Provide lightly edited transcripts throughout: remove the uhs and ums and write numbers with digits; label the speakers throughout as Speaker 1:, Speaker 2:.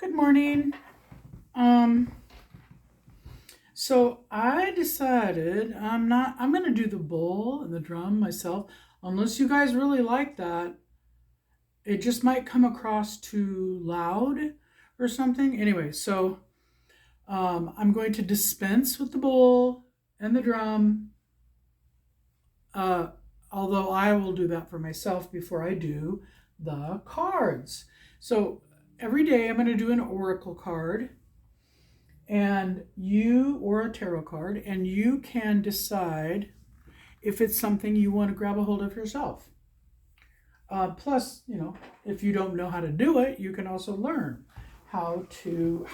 Speaker 1: Good morning. Um, so I decided I'm gonna do the bowl and the drum myself, unless you guys really like that. It just might come across too loud or something. Anyway, I'm going to dispense with the bowl and the drum. Uh, Although I will do that for myself before I do the cards. So every day I'm going to do an oracle card or a tarot card, and you can decide if it's something you want to grab a hold of yourself. Plus, if you don't know how to do it, you can also learn how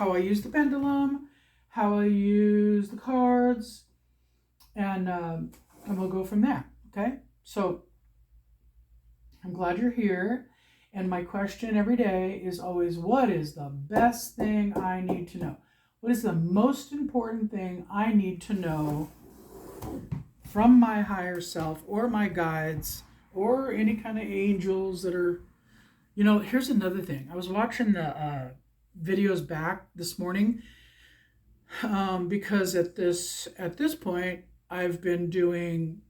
Speaker 1: I use the pendulum, how I use the cards, and we'll go from there. Okay, so I'm glad you're here. And my question every day is always, what is the best thing I need to know? What is the most important thing I need to know from my higher self or my guides or any kind of angels that are, here's another thing. I was watching the videos back this morning because at this point I've been doing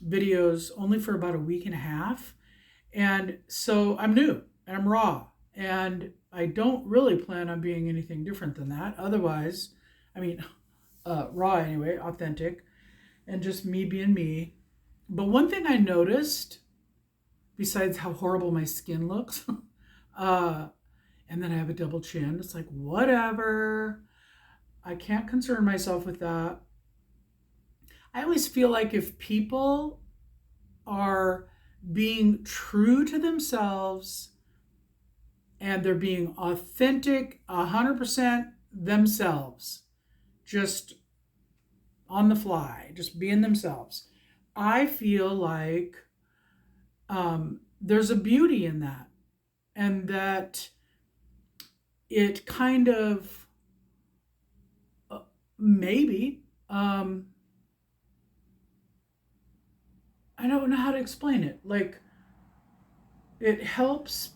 Speaker 1: videos only for about a week and a half. And so I'm new and I'm raw. And I don't really plan on being anything different than that. Otherwise, I mean, raw anyway, authentic, and just me being me. But one thing I noticed, besides how horrible my skin looks, and then I have a double chin, it's like, whatever. I can't concern myself with that. I always feel like if people are being true to themselves and they're being authentic 100% themselves, just on the fly, just being themselves, I feel like there's a beauty in that, and that it kind of maybe I don't know how to explain it. Like, it helps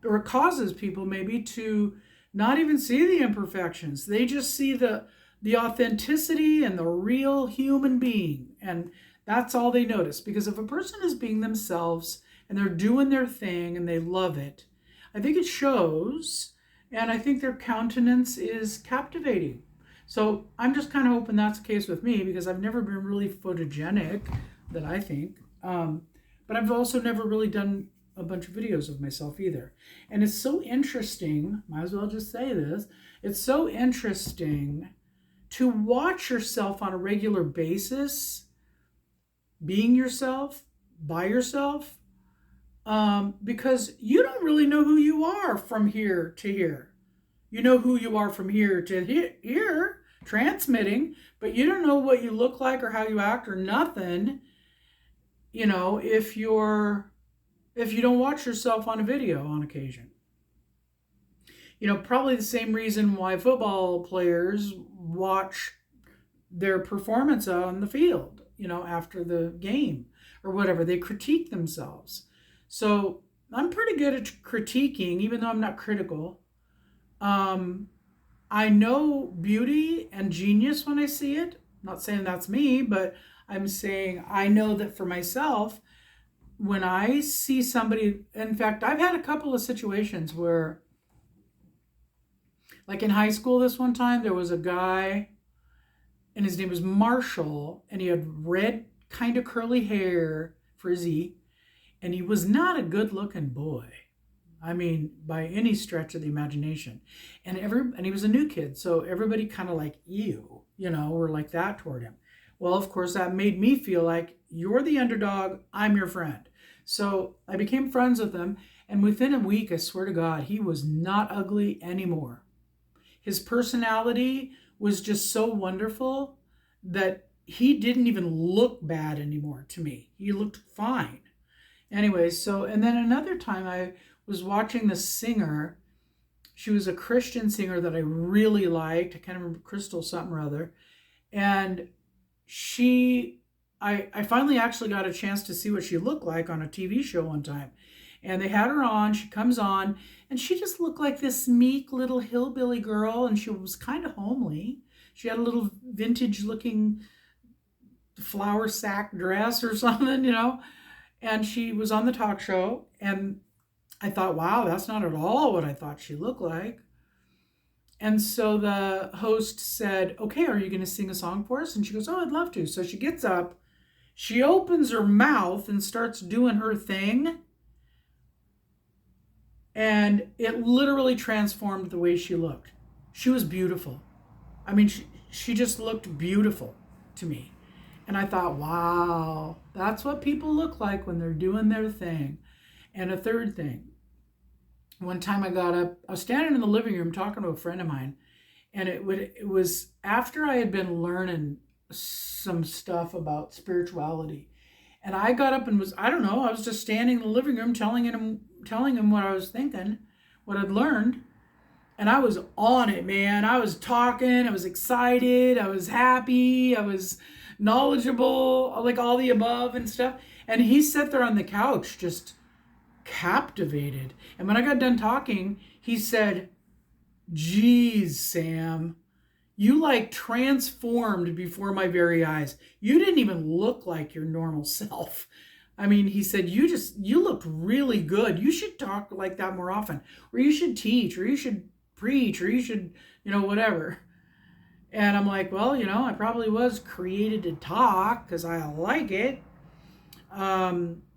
Speaker 1: or causes people maybe to not even see the imperfections. They just see the authenticity and the real human being, and that's all they notice. Because if a person is being themselves and they're doing their thing and they love it, I think it shows, and I think their countenance is captivating. So I'm just kind of hoping that's the case with me, because I've never been really photogenic, that I think. But I've also never really done a bunch of videos of myself either. And it's so interesting, might as well just say this, it's so interesting to watch yourself on a regular basis, being yourself, by yourself, because you don't really know who you are from here to here. You know who you are from here to here, transmitting, but you don't know what you look like or how you act or nothing, if you don't watch yourself on a video on occasion. Probably the same reason why football players watch their performance on the field, after the game or whatever. They critique themselves. So I'm pretty good at critiquing, even though I'm not critical. I know beauty and genius when I see it. I'm not saying that's me, but I'm saying I know that for myself, when I see somebody, in fact, I've had a couple of situations where, like in high school, this one time, there was a guy, and his name was Marshall, and he had red, kind of curly hair, frizzy, and he was not a good looking boy. I mean, by any stretch of the imagination. And he was a new kid, so everybody kind of like, ew, were like that toward him. Well, of course, that made me feel like, you're the underdog, I'm your friend. So I became friends with him, and within a week, I swear to God, he was not ugly anymore. His personality was just so wonderful that he didn't even look bad anymore to me. He looked fine. Anyway, and then another time I was watching this singer. She was a Christian singer that I really liked. I can't remember, Crystal something or other. And I finally actually got a chance to see what she looked like on a TV show one time. And they had her on, she comes on, And she just looked like this meek little hillbilly girl, and she was kind of homely. She had a little vintage looking flour sack dress or something, and she was on the talk show. And I thought, wow, that's not at all what I thought she looked like. And so the host said, okay, are you going to sing a song for us? And she goes, oh, I'd love to. So she gets up, she opens her mouth and starts doing her thing. And it literally transformed the way she looked. She was beautiful. I mean, she just looked beautiful to me. And I thought, wow, that's what people look like when they're doing their thing. And a third thing, one time I got up, I was standing in the living room talking to a friend of mine, and it was after I had been learning some stuff about spirituality. And I got up and I don't know, I was just standing in the living room telling him what I was thinking, what I'd learned. And I was on it, man. I was talking, I was excited, I was happy, I was knowledgeable, like all the above and stuff. And he sat there on the couch just captivated. And when I got done talking, he said, geez, Sam, you like transformed before my very eyes. You didn't even look like your normal self. I mean, he said, you looked really good. You should talk like that more often, or you should teach, or you should preach, or you should, whatever. And I'm like, well, I probably was created to talk because I like it.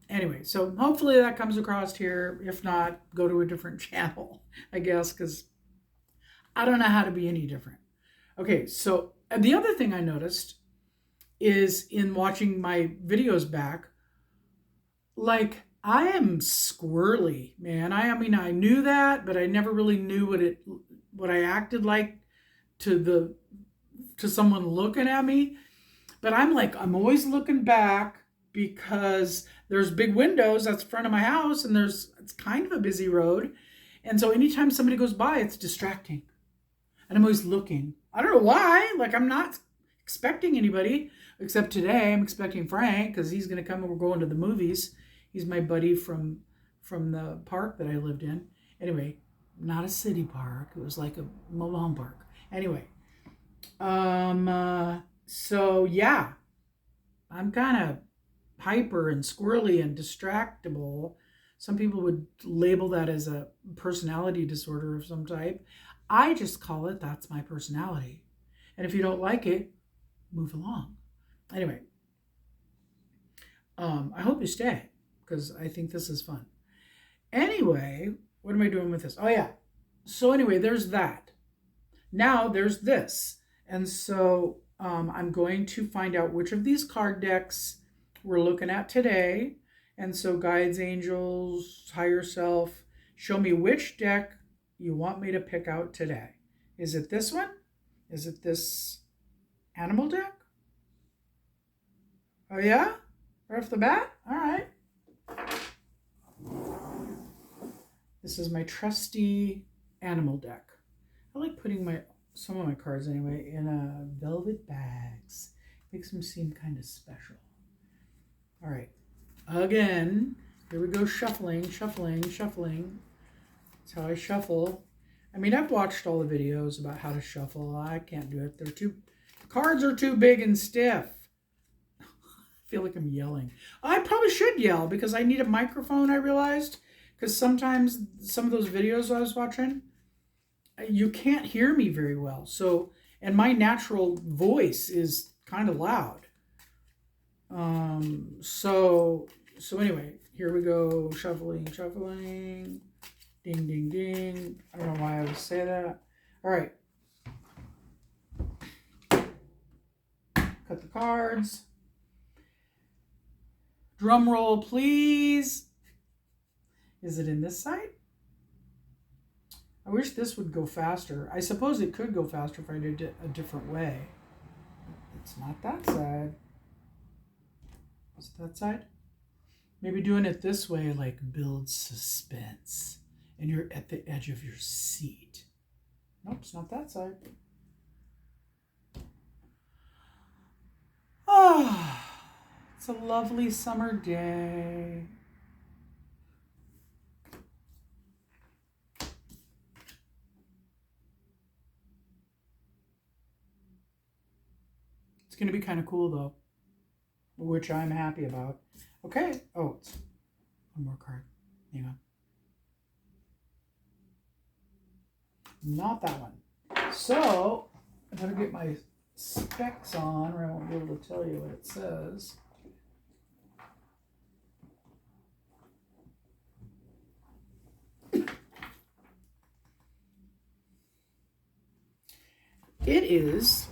Speaker 1: Anyway, so hopefully that comes across here. If not, go to a different channel, I guess, because I don't know how to be any different. Okay, so the other thing I noticed is in watching my videos back, like I am squirrely, man. I mean, I knew that, but I never really knew what I acted like to someone looking at me. But I'm always looking back because there's big windows that's the front of my house, and it's kind of a busy road. And so anytime somebody goes by, it's distracting. And I'm always looking. I don't know why. Like, I'm not expecting anybody, except today I'm expecting Frank because he's going to come and we're going to the movies. He's my buddy from the park that I lived in. Anyway, not a city park. It was like a mobile home park. Anyway, so yeah, I'm kind of hyper and squirrely and distractible. Some people would label that as a personality disorder of some type. I just call it, that's my personality. And if you don't like it, move along. Anyway, I hope you stay because I think this is fun. Anyway, what am I doing with this? Oh yeah. So anyway, there's that. Now there's this. And so I'm going to find out which of these card decks we're looking at today. And so guides, angels, higher self, show me which deck you want me to pick out today. Is it this one? Is it this animal deck? Oh yeah? Right off the bat? All right. This is my trusty animal deck. I like putting some of my cards anyway in velvet bags. Makes them seem kind of special. All right. Again, here we go, shuffling. That's how I shuffle. I mean, I've watched all the videos about how to shuffle. I can't do it. Cards are too big and stiff. I feel like I'm yelling. I probably should yell because I need a microphone, I realized. Because sometimes some of those videos I was watching, you can't hear me very well. So, and my natural voice is kind of loud. So anyway, here we go. Shuffling. Ding, ding, ding. I don't know why I would say that. All right. Cut the cards. Drum roll, please. Is it in this side? I wish this would go faster. I suppose it could go faster if I did it a different way. It's not that side. Is it that side? Maybe doing it this way like builds suspense and you're at the edge of your seat. Nope, it's not that side. Oh, it's a lovely summer day. going to be kind of cool though, which I'm happy about. Okay. Oh, it's one more card. Hang on. Not that one. So I better get my specs on, or I won't be able to tell you what it says. It is